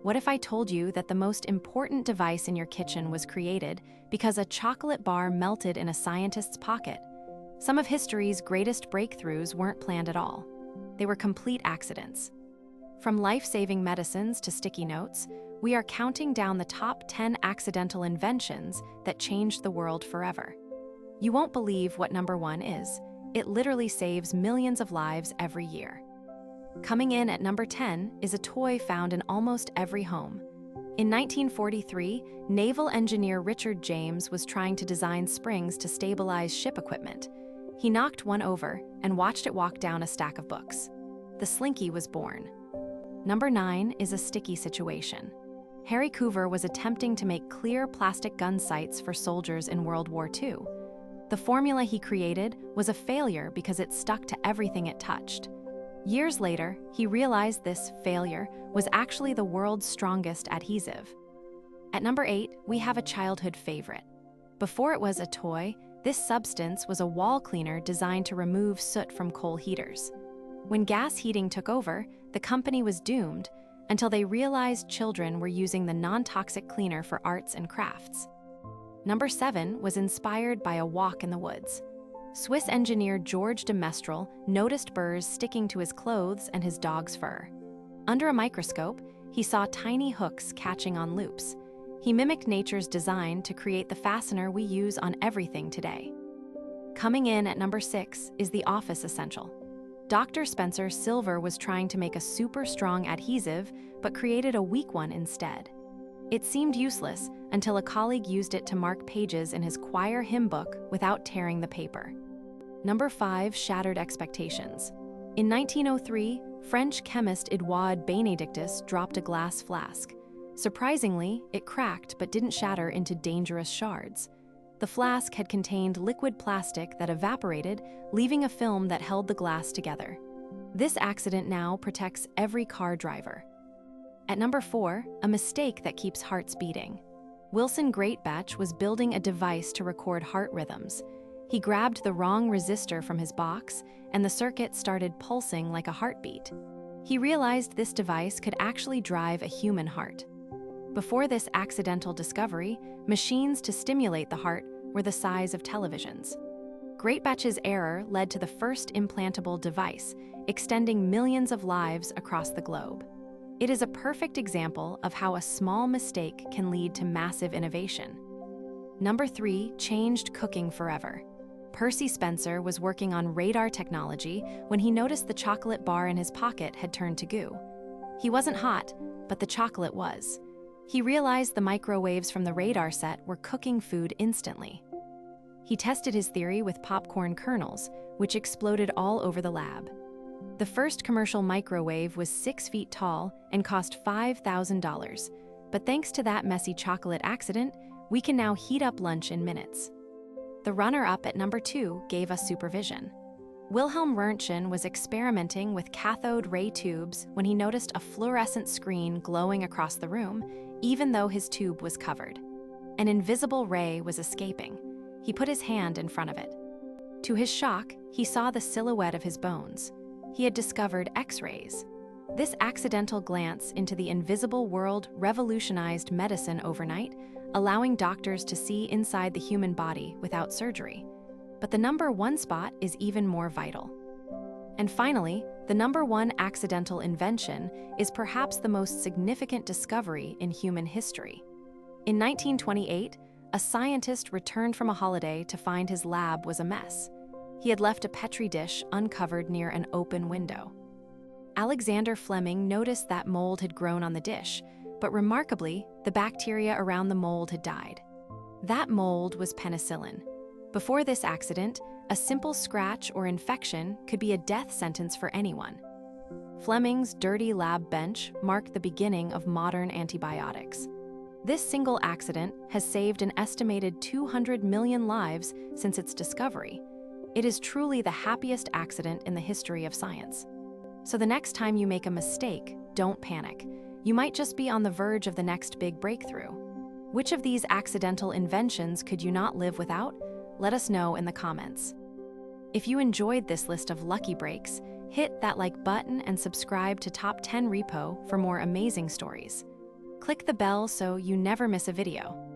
What if I told you that the most important device in your kitchen was created because a chocolate bar melted in a scientist's pocket? Some of history's greatest breakthroughs weren't planned at all. They were complete accidents. From life-saving medicines to sticky notes, we are counting down the top 10 accidental inventions that changed the world forever. You won't believe what number 1 is. It literally saves millions of lives every year. Coming in at number 10 is a toy found in almost every home. In 1943, naval engineer Richard James was trying to design springs to stabilize ship equipment. He knocked one over and watched it walk down a stack of books. The Slinky was born. Number 9 is a sticky situation. Harry Coover was attempting to make clear plastic gun sights for soldiers in World War II. The formula he created was a failure because it stuck to everything it touched. Years later, he realized this failure was actually the world's strongest adhesive. At number 8, we have a childhood favorite. Before it was a toy, this substance was a wall cleaner designed to remove soot from coal heaters. When gas heating took over, the company was doomed until they realized children were using the non-toxic cleaner for arts and crafts. Number 7 was inspired by a walk in the woods. Swiss engineer George de Mestral noticed burrs sticking to his clothes and his dog's fur. Under a microscope, he saw tiny hooks catching on loops. He mimicked nature's design to create the fastener we use on everything today. Coming in at number 6 is the office essential. Dr. Spencer Silver was trying to make a super strong adhesive, but created a weak one instead. It seemed useless until a colleague used it to mark pages in his choir hymn book without tearing the paper. Number 5 shattered expectations. In 1903, French chemist Edouard Benedictus dropped a glass flask. Surprisingly, it cracked but didn't shatter into dangerous shards. The flask had contained liquid plastic that evaporated, leaving a film that held the glass together. This accident now protects every car driver. At number 4, a mistake that keeps hearts beating. Wilson Greatbatch was building a device to record heart rhythms. He grabbed the wrong resistor from his box, and the circuit started pulsing like a heartbeat. He realized this device could actually drive a human heart. Before this accidental discovery, machines to stimulate the heart were the size of televisions. Greatbatch's error led to the first implantable device, extending millions of lives across the globe. It is a perfect example of how a small mistake can lead to massive innovation. Number 3 changed cooking forever. Percy Spencer was working on radar technology when he noticed the chocolate bar in his pocket had turned to goo. He wasn't hot, but the chocolate was. He realized the microwaves from the radar set were cooking food instantly. He tested his theory with popcorn kernels, which exploded all over the lab. The first commercial microwave was 6 feet tall and cost $5,000. But thanks to that messy chocolate accident, we can now heat up lunch in minutes. The runner-up at number 2 gave us supervision. Wilhelm Röntgen was experimenting with cathode ray tubes when he noticed a fluorescent screen glowing across the room, even though his tube was covered. An invisible ray was escaping. He put his hand in front of it. To his shock, he saw the silhouette of his bones. He had discovered X-rays. This accidental glance into the invisible world revolutionized medicine overnight, allowing doctors to see inside the human body without surgery. But the number 1 spot is even more vital. And finally, the number 1 accidental invention is perhaps the most significant discovery in human history. In 1928, a scientist returned from a holiday to find his lab was a mess. He had left a Petri dish uncovered near an open window. Alexander Fleming noticed that mold had grown on the dish, but remarkably, the bacteria around the mold had died. That mold was penicillin. Before this accident, a simple scratch or infection could be a death sentence for anyone. Fleming's dirty lab bench marked the beginning of modern antibiotics. This single accident has saved an estimated 200 million lives since its discovery. It is truly the happiest accident in the history of science. So the next time you make a mistake, don't panic. You might just be on the verge of the next big breakthrough. Which of these accidental inventions could you not live without? Let us know in the comments. If you enjoyed this list of lucky breaks, hit that like button and subscribe to Top 10 Repo for more amazing stories. Click the bell so you never miss a video.